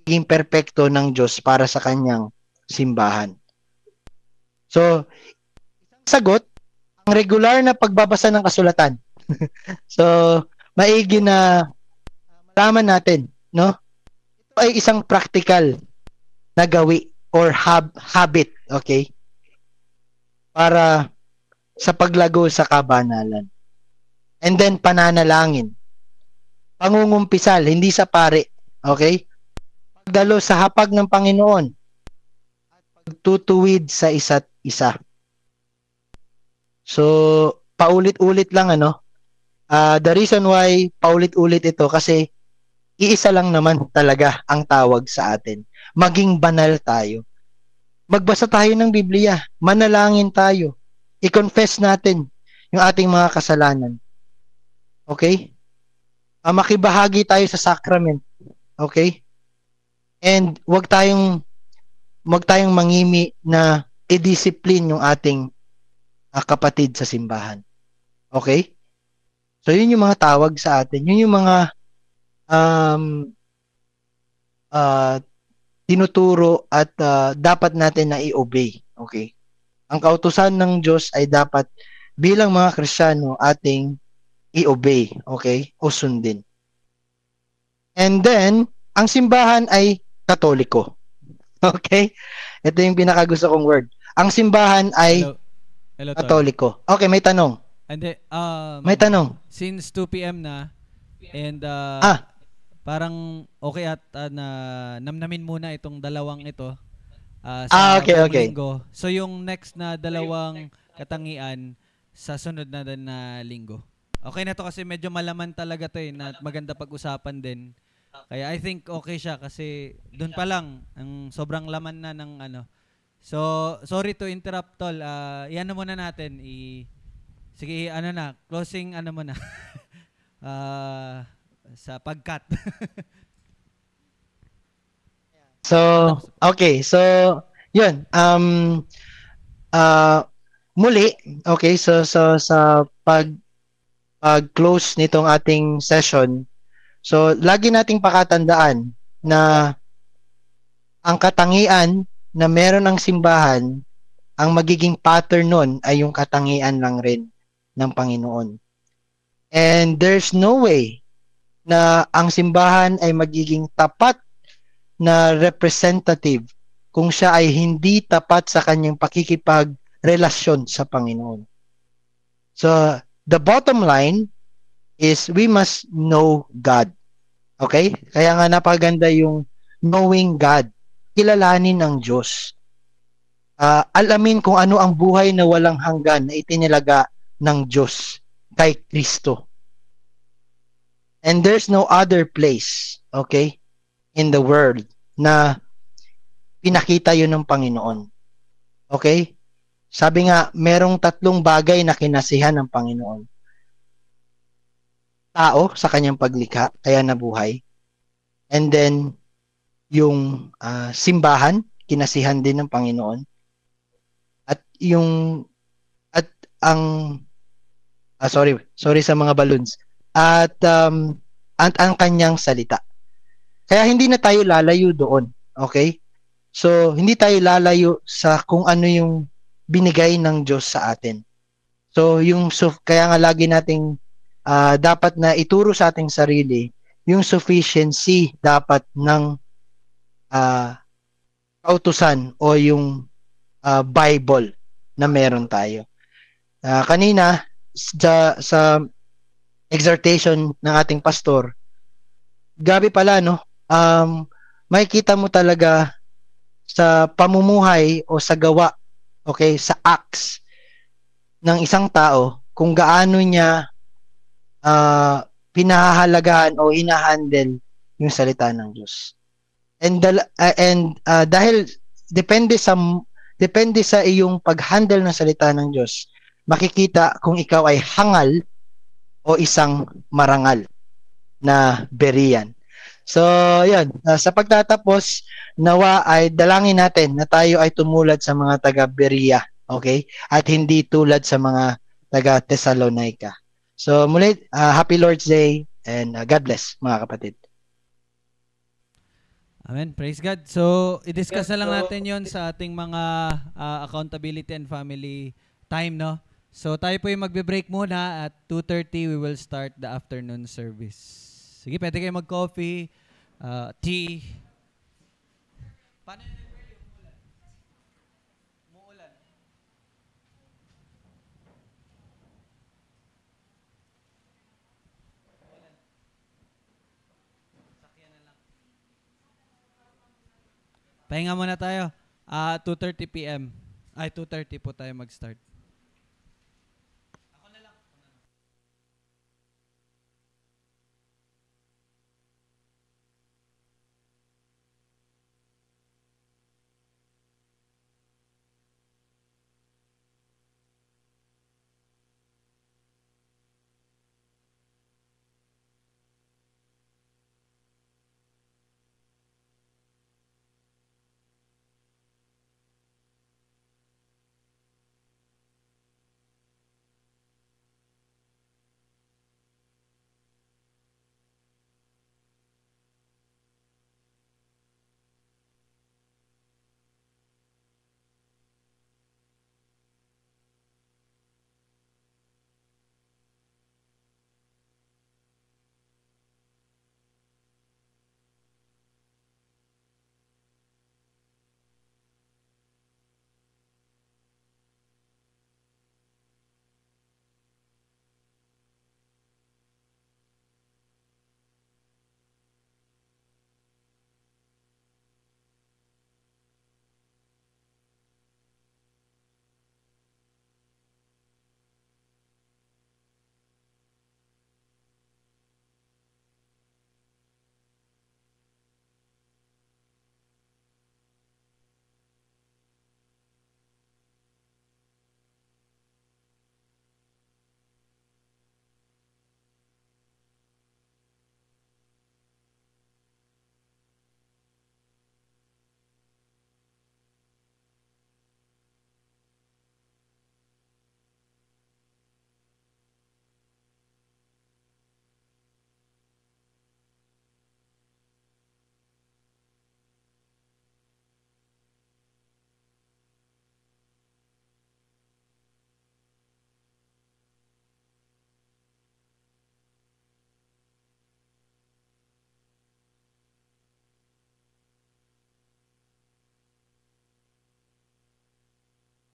magiging perfecto ng Diyos para sa kanyang simbahan. So, isang sagot, ang regular na pagbabasa ng kasulatan. So, maigi na malaman natin, no? Ito ay isang practical na gawi or habit, okay? Para sa paglago sa kabanalan. And then, pananalangin. pangungumpisal, hindi sa pare. Okay? Pagdalo sa hapag ng Panginoon at pagtutuwid sa isa't isa. So, paulit-ulit lang ano. The reason why paulit-ulit ito kasi iisa lang naman talaga ang tawag sa atin. Maging banal tayo. Magbasa tayo ng Biblia. Manalangin tayo. I-confess natin yung ating mga kasalanan. Okay? Makibahagi tayo sa sacrament. Okay? And wag tayong mangimi na i-discipline yung ating kapatid sa simbahan. Okay? So, yun yung mga tawag sa atin. Yun yung mga um, uh, tinuturo at dapat natin na i-obey. Okay? Ang kautusan ng Diyos ay dapat bilang mga Kristiyano ating i-obey. Okay? O sundin. And then, ang simbahan ay Katoliko. Okay? Ito yung pinakagusto kong word. Ang simbahan ay Hello, Katoliko. Okay, may tanong. Hindi, May tanong. since 2 p.m. na, and parang okay at na namnamin muna itong dalawang ito sa Okay, buong okay. linggo. So yung next na dalawang katangian sa sunod na linggo. Okay na to kasi medyo malaman talaga to na maganda pag-usapan din. Kaya I think okay siya kasi doon pa lang ang sobrang laman na ng ano. So sorry to interrupt tol. Iyan na muna natin. Sige, ano na, closing ano muna. Sa pagkat. So, okay. So, yun. Muli, okay, so sa pag-close nitong ating session, so lagi nating pakatandaan na ang katangian na meron ng simbahan, ang magiging pattern nun ay yung katangian lang rin ng Panginoon. And there's no way na ang simbahan ay magiging tapat na representative kung siya ay hindi tapat sa kanyang pakikipagrelasyon sa Panginoon. So, the bottom line is we must know God. Okay? Kaya nga napaganda yung knowing God. Kilalanin ang Diyos. Alamin kung ano ang buhay na walang hanggan na itinilaga ng Diyos kay Kristo. And there's no other place, okay, in the world na pinakita yun ng Panginoon. Okay? Sabi nga, merong 3 bagay na kinasihan ng Panginoon. Tao sa kanyang paglikha, kaya nabuhay. And then, yung simbahan, kinasihan din ng Panginoon. At sorry sa mga balloons. At ang kanyang salita. Kaya hindi na tayo lalayo doon. Okay? So, hindi tayo lalayo sa kung ano yung binigay ng Diyos sa atin. So, kaya nga lagi nating dapat na ituro sa ating sarili yung sufficiency dapat ng kautusan o yung Bible na meron tayo. Kanina, sa exhortation ng ating pastor, gabi pala, no? Makikita mo talaga sa pamumuhay o sa gawa, okay, sa acts ng isang tao, kung gaano niya pinahahalagahan o hinahandle yung salita ng Diyos. And dahil depende sa iyong paghandle ng salita ng Diyos, makikita kung ikaw ay hangal o isang marangal na Berean. So, yun. Sa pagtatapos, nawa ay dalangin natin na tayo ay tumulad sa mga taga-Berea, okay? At hindi tulad sa mga taga-Thessalonica. So, muli, Happy Lord's Day and God bless, mga kapatid. Amen. Praise God. So, i-discuss na lang natin yon sa ating mga accountability and family time, no? So, tayo po yung magbe-break muna at 2:30 we will start the afternoon service. Sige, pwede kayo mag-coffee, tea. Paano yun? Umuulan. Pahinga muna tayo. 2:30 p.m. Ay, 2:30 po tayo mag-start.